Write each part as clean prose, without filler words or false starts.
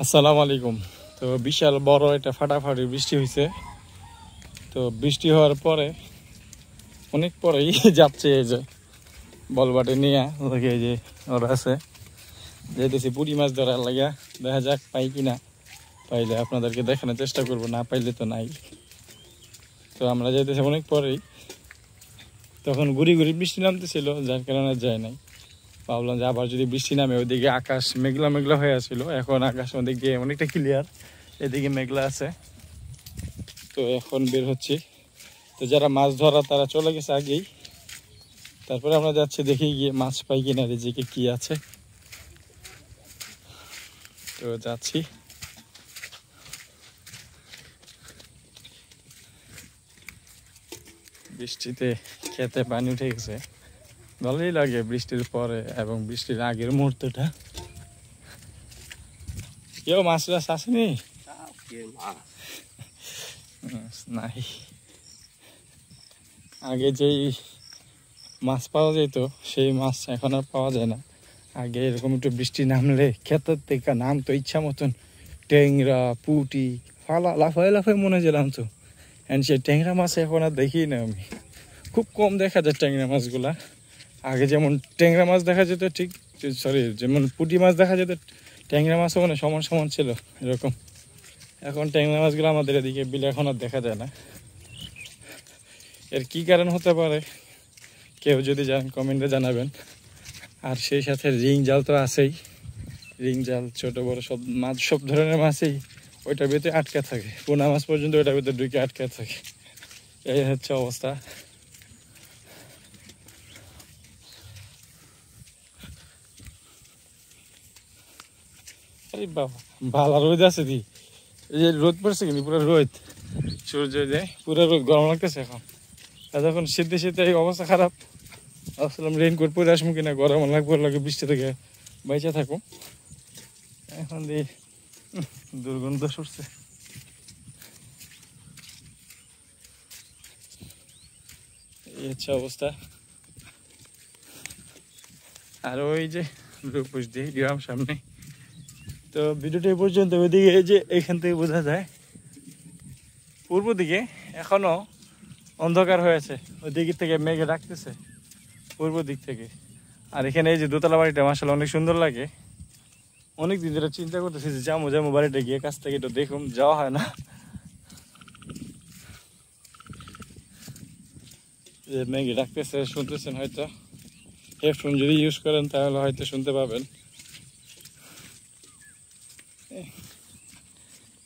আসসালামু আলাইকুম। তো বিশাল বড় একটা ফাটাফাটি বৃষ্টি হয়েছে। তো বৃষ্টি হওয়ার পরে অনেক পরেই যাচ্ছে এই যে বলবাটে নিয়ে ওকে যে ওরা আছে যেতেছি পুঁটি মাছ ধরার লাগিয়া। দেখা যাক পাই কিনা, পাইলে আপনাদেরকে দেখানোর চেষ্টা করব, না পাইলে তো নাই। তো আমরা যেতেছি অনেক পরেই, তখন গুড়ি গুড়ি বৃষ্টি নামতেছিল, যার কারণে যায় নাই। ভাবলাম যে আবার যদি বৃষ্টি নামে, ওইদিকে আকাশ মেঘলা মেঘলা হয়ে আসছিল, এখন আকাশ ওদিকে অনেকটা ক্লিয়ার, এদিকে মেঘলা আছে। তো এখন বের হচ্ছি। তো যারা মাছ ধরা তারা চলে গেছে আগেই, তারপরে আমরা যাচ্ছি দেখি গিয়ে মাছ পাই কিনা, রিজিকে কি আছে। তো যাচ্ছি। বৃষ্টিতে খেতে পানি উঠে গেছে, ভালোই লাগে বৃষ্টির পরে এবং বৃষ্টির আগের মুহূর্তটা। কেউ মাছ টাছ আসেনি? নাই, আগে যেই মাছ পাওয়া যেত সেই মাছ এখন আর পাওয়া যায় না। আগে এরকম একটু বৃষ্টি নামলে ক্ষেতের থেকে নামতো ইচ্ছা মতন ট্যাংরা পুঁটি, লাফায় লাফায় মনে হয় নামতো। অ্যান্ড সেই ট্যাংরা মাছ এখন আর দেখি না আমি, খুব কম দেখা যায় ট্যাংরা মাছগুলা। আগে যেমন ট্যাংরা মাছ দেখা যেত, ঠিক সরি যেমন পুঁটি মাছ দেখা যেত, ট্যাংরা মাছও মানে সমান সমান ছিল এরকম। এখন ট্যাংরা মাছগুলো আমাদের এদিকে বিলে এখন আর দেখা যায় না। এর কি কারণ হতে পারে কেউ যদি জানেন কমেন্টে জানাবেন। আর সেই সাথে রিং জাল তো আছেই, রিং জাল ছোট বড় সব মাছ, সব ধরনের মাছই ওইটার ভিতরে আটকে থাকে, পোনা মাছ পর্যন্ত ওইটার ভিতরে ঢুকে আটকে থাকে। এই হচ্ছে অবস্থা। আরে বাবা, ভালো রোদ আছে দি, এই যে রোদ পড়ছে কিন্তু পুরো রোদ, সূর্য যে পুরো রোদ, গরম লাগতেছে এখন। যখন শীতে শীতে এই অবস্থা খারাপ, আসলাম রেইনকোট পরে আসবো কিনা, গরম লাগে বৃষ্টি থেকে বাইচা থাকুন। এখন দিয়ে দুর্গন্ধ সরছে। এই হচ্ছে অবস্থা। আর ওই যে রূপস দিয়ে গ্রাম সামনে। তো ভিডিওটা এই পর্যন্ত। ওইদিকে এই যে এখান থেকে বোঝা যায় পূর্ব দিকে এখনো অন্ধকার হয়েছে, ওই দিক থেকে মেঘে ডাকতেছে পূর্ব দিক থেকে। আর এখানে এই যে দোতলা বাড়িটা মাশাআল্লাহ অনেক সুন্দর লাগে। অনেক দিন ধরে চিন্তা করতেছি যে যাবো বাড়িটা গিয়ে কাছ থেকে একটু দেখুন, যাওয়া হয় না। যে মেঘে ডাকতেছে শুনতেছেন হয়তো, হেডফোন যদি ইউজ করেন তাহলে হয়তো শুনতে পাবেন।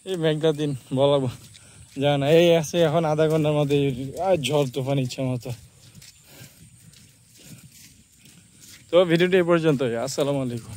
এই মেঘটা দিন বলা যায় না, এই আছে এখন আধা ঘন্টার মধ্যে ঝড় তুফান ইচ্ছা মতো। তো ভিডিওটি এই পর্যন্তই। আসসালামু আলাইকুম।